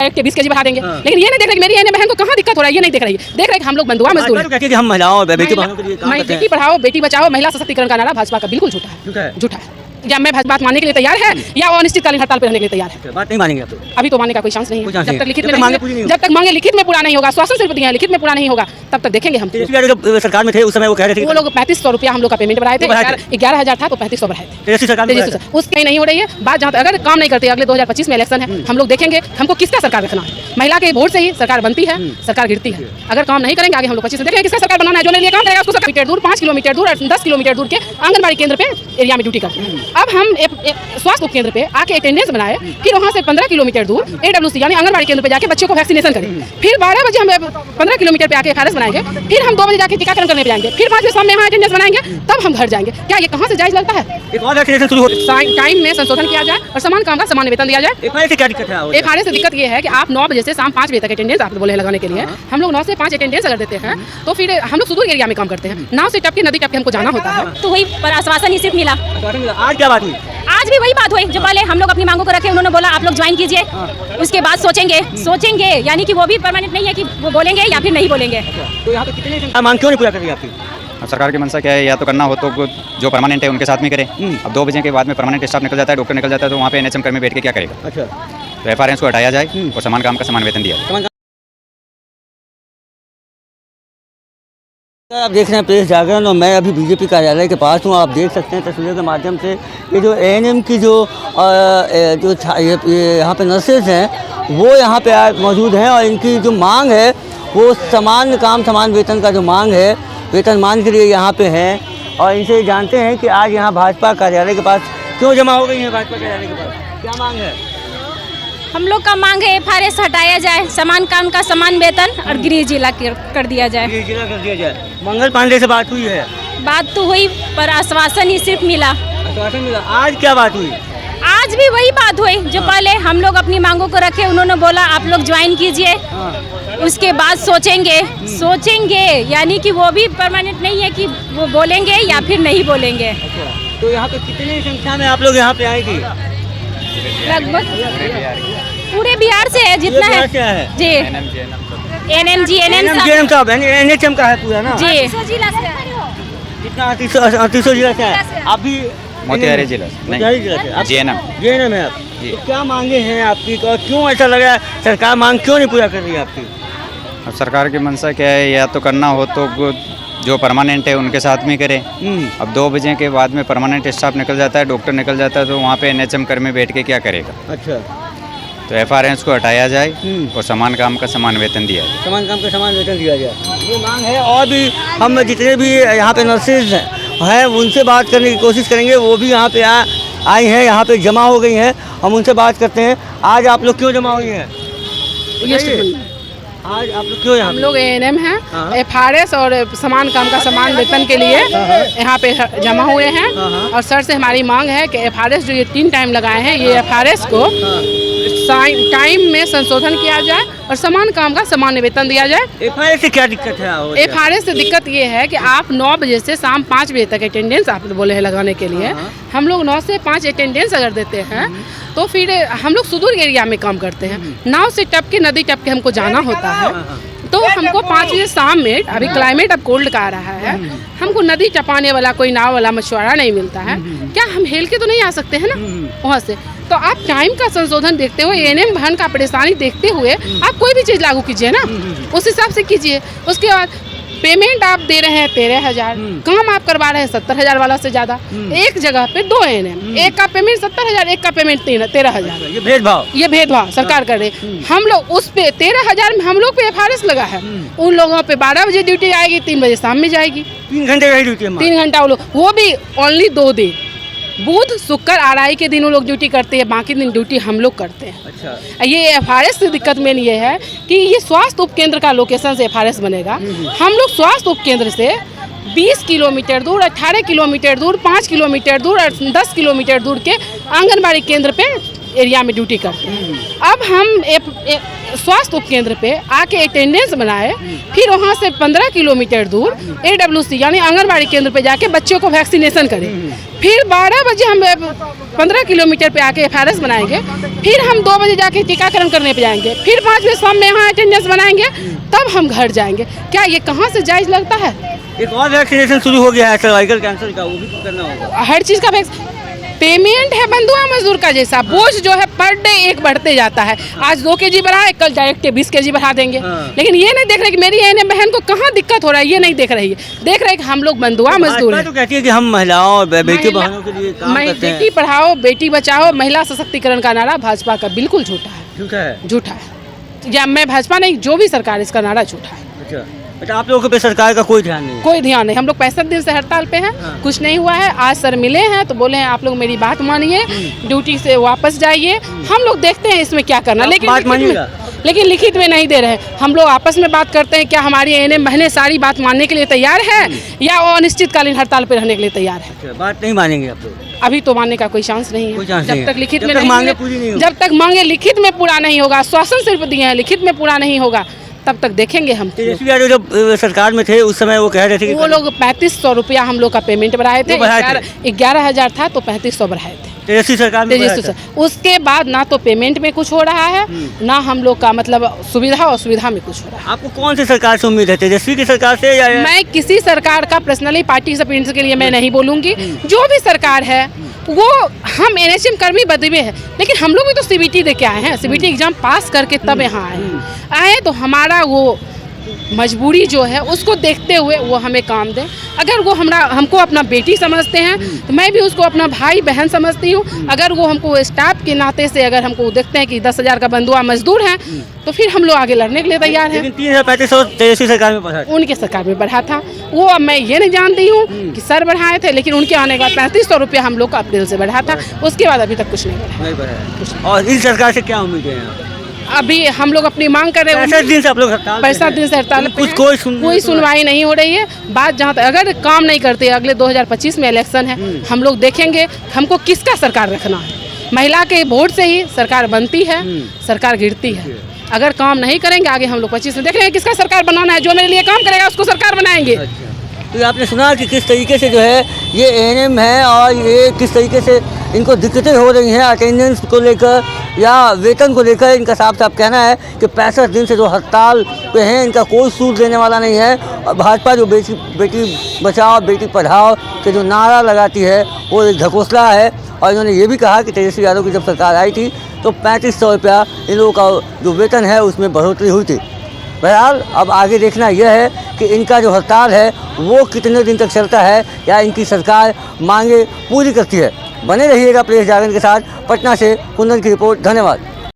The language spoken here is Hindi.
20 kg बढ़ा देंगे, लेकिन ये नहीं देख रहे कि मेरी ये बहन को कहाँ दिक्कत हो रहा है, ये नहीं देख रही है। देख रहे कि हम लोग बंधुआ मजदूर हैं। हम महिलाओं बेटी बहनों के लिए काम करते हैं। बेटी पढ़ाओ बेटी बचाओ महिला सशक्तिकरण का नारा भाजपा का बिल्कुल झूठा है। या मैं बात मानने के लिए तैयार है या अनिश्चितकालीन हड़ताल पर रहने के लिए तैयार है। बात नहीं मानेंगे आप तो? अभी तो मानने का कोई चांस नहीं है। जब तक लिखित में जब तक मांगे लिखित में पूरा नहीं होगा, श्वासन सिर्फ दिया है, लिखित में पूरा नहीं होगा, तब तक देखेंगे हम। जब सरकार में थे उस समय वो कह रहे थे वो लोग 3500 रुपया हम लोग का पेमेंट बढ़ाए थे, 11,000 था तो 3500 बढ़ाए थे। उसकी नहीं हो रही है बात। जहाँ अगर काम नहीं करते, अगले 2025 में इलेक्शन है, हम लोग देखेंगे हमको किसका सरकार रखना है। महिला के वोट से ही सरकार बनती है, सरकार गिरती है। अगर काम नहीं करेंगे आगे हम लोग 25 देखेंगे किसका सरकार बनाना है। जो नहीं काम करेगा उसको सरकार दूर 5 किलोमीटर दूर 10 किलोमीटर दूर के आंगनबाड़ी केंद्र पे एरिया में ड्यूटी करते हैं। अब हम स्वास्थ्य उप केंद्र पे आके अटेंडेंस बनाए, फिर वहाँ से 15 किलोमीटर दूर AWC यानी आंगनबाड़ी केंद्र पे जाके बच्चों को वैक्सीनेशन करें, फिर 12 बजे हम 15 किलोमीटर पे आके FRS बनाएंगे, फिर हम 2 बजे जाके टीकाकरण करने पे जाएंगे, फिर 5 बजे शाम में यहाँ अटेंडेंस बनाएंगे, तब हम घर जाएंगे। क्या ये कहाँ से जायज लगता है? टाइम में संशोधन किया जाए और समान काम का समान वेतन दिया जाए। FRS से दिक्कत ये है कि आप 9 बजे से शाम 5 बजे तक अटेंडेंस आप बोले लगाने के लिए, हम लोग 9 से 5 अटेंडेंस अगर देते हैं तो फिर हम लोग सुदूर एरिया में काम करते हैं, नाव से टप के नदी टप के हमको जाना होता है। तो वही पर आश्वासन ही सिर्फ मिला। आज क्या बात हुई? आज भी वही बात हुई जो पहले हम लोग अपनी मांगों को रखे, उन्होंने बोला आप लोग ज्वाइन कीजिए, उसके बाद सोचेंगे यानी कि वो भी परमानेंट नहीं है कि वो बोलेंगे या फिर नहीं बोलेंगे। तो यहाँ पे कितने मांग क्यों नहीं पूरा कर रही आपकी? सरकार की मंशा क्या है, या तो करना हो तो जो परमानेंट है उनके साथ में करें। अब 2 बजे के बाद में परमानेंट स्टाफ निकल जाता है, डॉक्टर निकल जाता है, तो वहाँ पे NHM कर्मी बैठ के क्या करेगा? अच्छा, तो FRS को हटाया जाए और समान काम का समान वेतन दिया जाए। आप देख रहे हैं प्रेस जागरण और मैं अभी बीजेपी कार्यालय के पास हूँ। आप देख सकते हैं तस्वीरों के माध्यम से ये जो ANM की जो यहाँ पे नर्सेज हैं वो यहाँ पे मौजूद हैं और इनकी जो मांग है वो समान काम समान वेतन का जो मांग है, वेतन मान के लिए यहाँ पे हैं। और इनसे जानते हैं कि आज यहाँ भाजपा कार्यालय के पास क्यों जमा हो गई है। भाजपा कार्यालय के पास क्या मांग है? हम लोग का मांग है FRS हटाया जाए, समान काम का समान वेतन और गृह जिला कर दिया जाए। गृह जिला कर दिया जाए। मंगल पांडे से बात हुई है? बात तो हुई पर आश्वासन ही सिर्फ मिला। आश्वासन मिला। आज क्या बात हुई? आज भी वही बात हुई जो पहले हम लोग अपनी मांगों को रखे, उन्होंने बोला आप लोग ज्वाइन कीजिए, उसके बाद सोचेंगे यानी कि वो भी परमानेंट नहीं है कि वो बोलेंगे या फिर नहीं बोलेंगे। तो यहाँ पे कितनी संख्या में आप लोग यहाँ पे आएगी? लगभग पूरे बिहार से है जितना है जी। NHM का है पूरा ना जी। कितना 3800 जिला से है। आप भी मोतिहारी जिला से JNM है आप। तो क्या मांगे हैं आपकी और क्यों ऐसा लगा सरकार मांग क्यों नहीं पूरा कर रही है आपकी? अब सरकार की मंशा क्या है, या तो करना हो तो जो परमानेंट है उनके साथ में करें। अब 2 बजे के बाद में परमानेंट स्टाफ निकल जाता है, डॉक्टर निकल जाता है, तो वहाँ पे NHM कर्मी बैठ के क्या करेगा? अच्छा, तो FRS को हटाया जाए और समान काम का समान वेतन दिया जाए। समान काम का समान वेतन दिया जाए, ये मांग है। और भी हम जितने भी यहाँ पे नर्सेज हैं उनसे बात करने की कोशिश करेंगे। वो भी यहाँ पे आई हैं, यहाँ पे जमा हो गई हैं। हम उनसे बात करते हैं। आज आप लोग क्यों जमा हुई हैं? आज आप लोग क्यों यहाँ? हम लोग ANM हैं, FRS और समान काम का समान वेतन के लिए यहाँ पे जमा हुए हैं। और सर से हमारी मांग है कि FRS जो ये 3 टाइम लगाए हैं, ये FRS को टाइम में संशोधन किया जाए और समान काम का समान वेतन दिया जाए। FRS से क्या दिक्कत है? FRS से दिक्कत ये है कि आप 9 बजे से शाम 5 बजे तक अटेंडेंस आप बोले हैं लगाने के लिए, हम लोग 9 से 5 अटेंडेंस अगर देते हैं तो फिर हम लोग सुदूर एरिया में काम करते हैं, नाव से टप के नदी टप के हमको जाना होता है। तो हमको 5 बजे शाम में, अभी क्लाइमेट अब कोल्ड का आ रहा है, हमको नदी टपाने वाला कोई नाव वाला मछुआरा नहीं मिलता है। क्या हम हेल के तो नहीं आ सकते हैं ना वहाँ से? तो आप टाइम का संशोधन देखते हुए, ANM बहन का परेशानी देखते हुए आप कोई भी चीज़ लागू कीजिए ना, उस हिसाब से कीजिए। उसके बाद पेमेंट आप दे रहे हैं 13,000, काम आप करवा रहे हैं 70,000 वाला से ज़्यादा। एक जगह पे 2 ANM, एक का पेमेंट 70,000, एक का पेमेंट 13,000। ये भेदभाव सरकार कर रही। हम लोग उस पे 13,000 में हम लोग पे FRS लगा है, उन लोगों पे 12 बजे ड्यूटी आएगी, 3 बजे शाम में जाएगी। 3 घंटे की ड्यूटी? 3 घंटा वो भी ओनली 2 दिन, बुध शुक्र RI के दिन वो लोग ड्यूटी करते हैं, बाकी दिन ड्यूटी हम लोग करते हैं। अच्छा। ये FRS की दिक्कत मेन ये है कि ये स्वास्थ्य उप केंद्र का लोकेशन से FRS बनेगा। हम लोग स्वास्थ्य उप केंद्र से 20 किलोमीटर दूर, 18 किलोमीटर दूर, 5 किलोमीटर दूर और 10 किलोमीटर दूर के आंगनबाड़ी केंद्र पे एरिया में ड्यूटी करते हैं। अब हम स्वास्थ्य उप केंद्र पे आके अटेंडेंस बनाए, फिर वहाँ से 15 किलोमीटर दूर AWC यानी आंगनबाड़ी केंद्र पे जाके बच्चों को वैक्सीनेशन करें, फिर 12 बजे हम 15 किलोमीटर पे आके FRS बनाएंगे, फिर हम 2 बजे जाके टीकाकरण करने पे जाएंगे, फिर 5 बजे शाम में यहाँ अटेंडेंस बनाएंगे, तब हम घर जाएंगे। क्या ये कहाँ से जायज़ लगता है? एक और वैक्सीनेशन शुरू हो गया है सर्वाइकल कैंसर का, वो भी तो करना होगा। हर चीज़ का पेमेंट है बंधुआ मजदूर का जैसा, बोझ जो है पर डे एक बढ़ते जाता है। आज 2 kg बढ़ाए, कल डायरेक्ट 20 kg बढ़ा देंगे। लेकिन ये नहीं देख रहे कि मेरी एएनएम बहन को कहाँ दिक्कत हो रहा है, ये नहीं देख रही है। देख रहे कि हम लोग बंधुआ मजदूर हैं। तो कहती है कि हम महिलाओं और बेटी बहनों के लिए काम करते हैं। बेटी पढ़ाओ बेटी बचाओ, महिला सशक्तिकरण का नारा भाजपा का बिल्कुल झूठा है। झूठा है? झूठा है। या मैं भाजपा नहीं, जो भी सरकार, इसका नारा झूठा है। अच्छा, आप लोगों पे सरकार का कोई ध्यान नहीं? कोई ध्यान नहीं। हम लोग 65 दिन से हड़ताल पे हैं, कुछ नहीं हुआ है। आज सर मिले हैं तो बोले हैं आप लोग मेरी बात मानिए, ड्यूटी से वापस जाइए, हम लोग देखते हैं इसमें क्या करना। लेकिन लिखित में नहीं दे रहे हैं। हम लोग आपस में बात करते हैं, क्या हमारी एएनएम बहनें सारी बात मानने के लिए तैयार है या अनिश्चितकालीन हड़ताल पे रहने के लिए तैयार है? बात नहीं मानेंगे आप लोग? अभी तो मानने का कोई चांस नहीं है। जब तक लिखित में नहीं, जब तक मांगे लिखित में पूरा नहीं होगा, आश्वासन सिर्फ दिए हैं, लिखित में पूरा नहीं होगा, तब तक देखेंगे हम। तेजस्वी यादव जब सरकार में थे उस समय वो कह रहे थे कि वो लोग 3500 रुपया हम लोग का पेमेंट बढ़ाए थे। 11,000 था तो 3500 बढ़ाए थे तेजस्वी सरकार में। उसके बाद ना तो पेमेंट में कुछ हो रहा है, ना हम लोग का मतलब सुविधा और सुविधा में कुछ हो रहा है। आपको कौन सी सरकार से उम्मीद है, तेजस्वी की सरकार से या? मैं किसी सरकार का पर्सनली पार्टी सपोर्ट के लिए मैं नहीं बोलूँगी। जो भी सरकार है वो, हम एनएचएम कर्मी बदबे हैं, लेकिन हम लोग भी तो सीबीटी दे के आए हैं। सीबीटी एग्जाम पास करके तब यहाँ आए तो हमारा वो मजबूरी जो है उसको देखते हुए वो हमें काम दें। अगर वो हमको अपना बेटी समझते हैं तो मैं भी उसको अपना भाई बहन समझती हूँ। अगर वो हमको स्टाफ के नाते से अगर हमको देखते हैं कि 10,000 का बंधुआ मजदूर है तो फिर हम लोग आगे लड़ने के लिए तैयार हैं। 3,3500 तेजस्वी सरकार में बढ़ा, उनके सरकार में बढ़ा था वो। अब मैं ये नहीं जानती हूँ कि सर बढ़ाए थे, लेकिन उनके आने के बाद 3500 रुपया हम लोग का अप्रैल से बढ़ा था। उसके बाद अभी तक कुछ नहीं बढ़ा। और इस सरकार से क्या उम्मीद है? अभी हम लोग अपनी मांग कर रहे हैं। 65 दिन से आप लोग हड़ताल, 65 दिन से हड़ताल, कोई सुनवाई नहीं हो रही है। बात जहाँ तक अगर काम नहीं करते, अगले 2025 में इलेक्शन है, हम लोग देखेंगे हमको किसका सरकार रखना है। महिला के वोट से ही सरकार बनती है, सरकार गिरती है। अगर काम नहीं करेंगे आगे हम लोग 25 में देख लेंगे किसका सरकार बनाना है। जो मेरे लिए काम करेगा उसको सरकार बनाएंगे। तो आपने सुना कि किस तरीके से जो है ये एएनएम है और ये किस तरीके से इनको दिक्कतें हो रही हैं अटेंडेंस को लेकर या वेतन को लेकर। इनका साफ साफ कहना है कि 65 दिन से जो हड़ताल पे हैं इनका कोई सूट देने वाला नहीं है। और भाजपा जो बेटी बचाओ बेटी पढ़ाओ के जो नारा लगाती है वो एक ढकोसला है। और इन्होंने ये भी कहा कि तेजस्वी यादव की जब सरकार आई थी तो 3500 रुपया इन लोगों का जो वेतन है उसमें बढ़ोतरी हुई थी। बहरहाल अब आगे देखना यह है कि इनका जो हड़ताल है वो कितने दिन तक चलता है या इनकी सरकार मांगे पूरी करती है। बने रहिएगा प्रेस जागरण के साथ। पटना से कुंदन की रिपोर्ट। धन्यवाद।